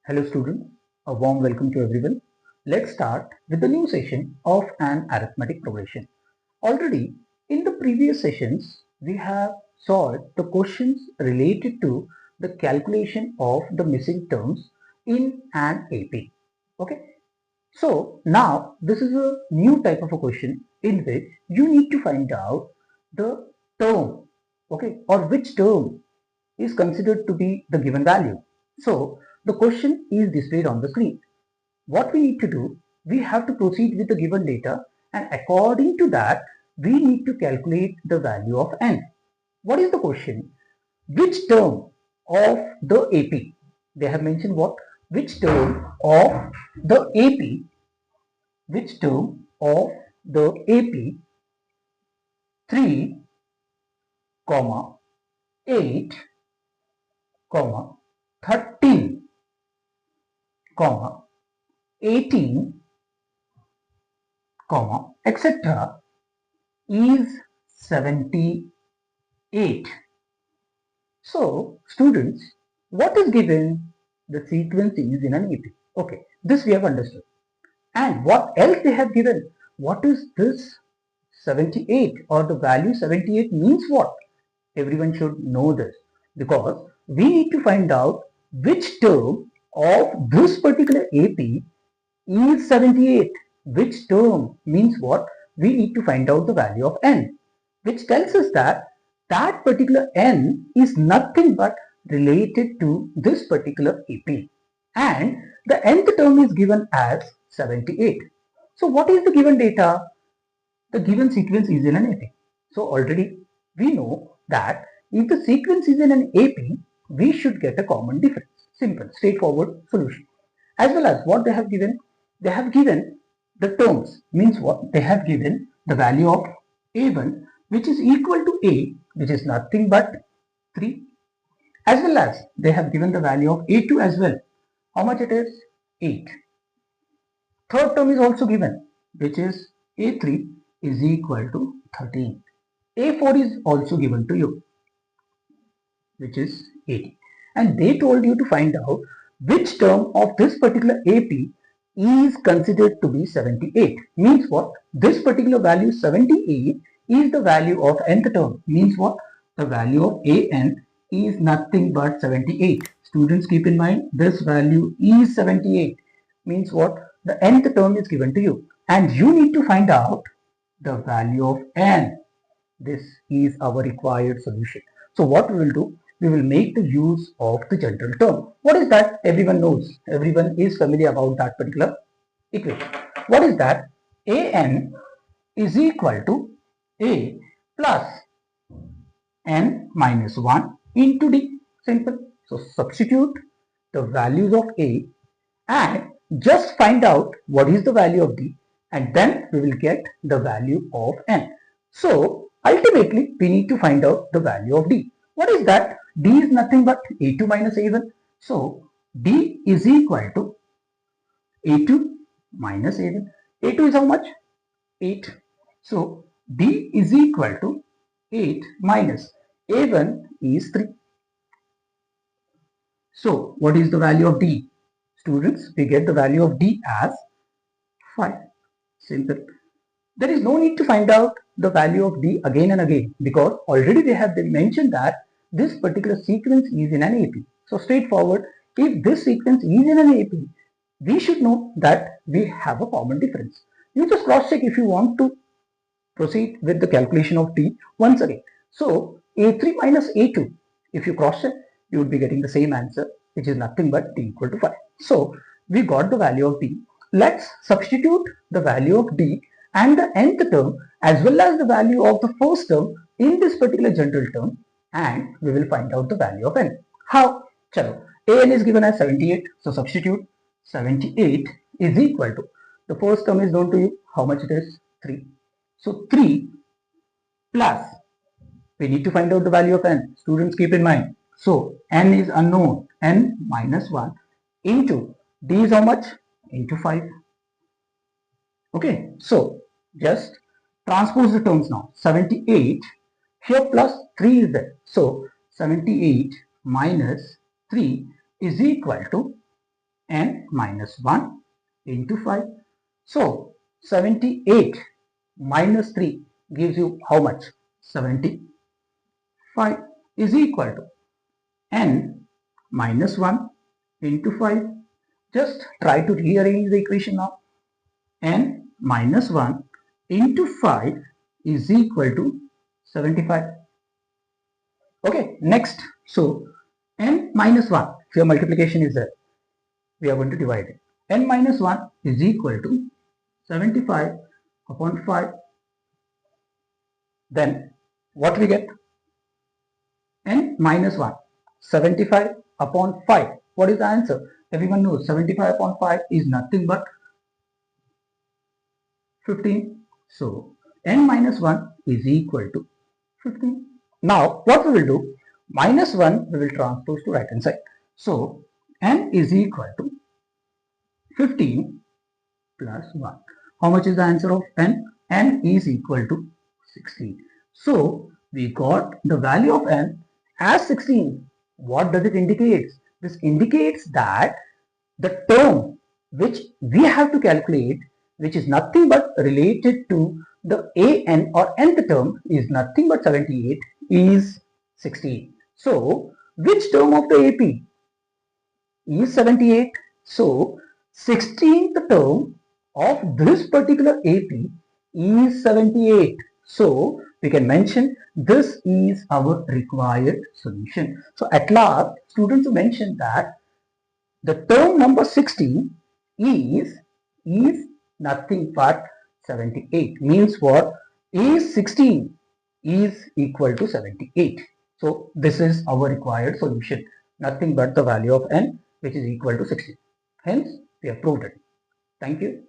Hello students, a warm welcome to everyone. Let's start with the new session of an arithmetic progression. Already in the previous sessions, we have solved the questions related to the calculation of the missing terms in an AP. Okay, so now this is a new type of a question in which you need to find out the term, okay, or which term is considered to be the given value. So the question is displayed on the screen. What we need to do, we have to proceed with the given data, and according to that, we need to calculate the value of n. What is the question? Which term of the AP? They have mentioned what? Which term of the AP? Which term of the AP 3, 8, 13, 18, etc. is 78. So, students, what is given? The sequence is in an AP. Okay, this we have understood. And what else they have given? What is this 78 or the value 78 means what? Everyone should know this because we need to find out which term of this particular AP is 78. Which term means what? We need to find out the value of n, which tells us that that particular n is nothing but related to this particular AP. And the nth term is given as 78. So what is the given data? The given sequence is in an AP. So already we know that if the sequence is in an AP, we should get a common difference. Simple, straightforward solution. As well as what they have given the terms, means what? They have given the value of a1 which is equal to a, which is nothing but 3. As well as they have given the value of a2 as well. How much it is? 8. Third term is also given, which is a3 is equal to 13. a4 is also given to you, which is 80. And they told you to find out which term of this particular AP is considered to be 78. Means what? This particular value 78 is the value of nth term. Means what? The value of an is nothing but 78. Students, keep in mind this value is 78. Means what? The nth term is given to you. And you need to find out the value of n. This is our required solution. So what we will do, we will make the use of the general term. What is that? Everyone knows. Everyone is familiar about that particular equation. What is that? An is equal to a plus n minus 1 into d. Simple. So substitute the values of a and just find out what is the value of d, and then we will get the value of n. So ultimately we need to find out the value of d. What is that? D is nothing but a2 minus a1. So d is equal to a2 minus a1. a2 is how much? 8. So d is equal to 8 minus a1 is 3. So what is the value of d? Students, we get the value of d as 5. Simple. There is no need to find out the value of d again and again because already they have mentioned that this particular sequence is in an AP. So straightforward, if this sequence is in an AP, we should know that we have a common difference. You just cross check if you want to proceed with the calculation of d once again. So a3 minus a2, if you cross check, you would be getting the same answer, which is nothing but d equal to 5. So we got the value of d. Let's substitute the value of d and the nth term as well as the value of the first term in this particular general term, and we will find out the value of n. How? Chalo. An is given as 78, so substitute 78 is equal to, the first term is known to you, how much it is? 3. So 3 plus, we need to find out the value of n. Students, keep in mind. So n is unknown, n minus 1 into d is how much? Into 5. Okay, so just transpose the terms now. 78 here plus 3 is there. So 78 minus 3 is equal to n minus 1 into 5. So 78 minus 3 gives you how much? 75 is equal to n minus 1 into 5. Just try to rearrange the equation now. N minus 1 into 5 is equal to 75. Okay, next. So n minus 1, here multiplication is there. We are going to divide it. N minus 1 is equal to 75 upon 5. Then what we get? N minus 1, 75 upon 5. What is the answer? Everyone knows 75 upon 5 is nothing but 15. So n minus 1 is equal to 15. Now what we will do? Minus 1 we will transpose to right hand side. So n is equal to 15 plus 1. How much is the answer of n? N is equal to 16. So we got the value of n as 16. What does it indicate? This indicates that the term which we have to calculate, which is nothing but related to the an or nth term, is nothing but 78, is 16. So which term of the AP is 78? So 16th term of this particular AP is 78. So we can mention this is our required solution. So at last, students mentioned that the term number 16 is nothing but 78. Means what? Is 16 is equal to 78. So this is our required solution. Nothing but the value of n, which is equal to 16. Hence, we have proved it. Thank you.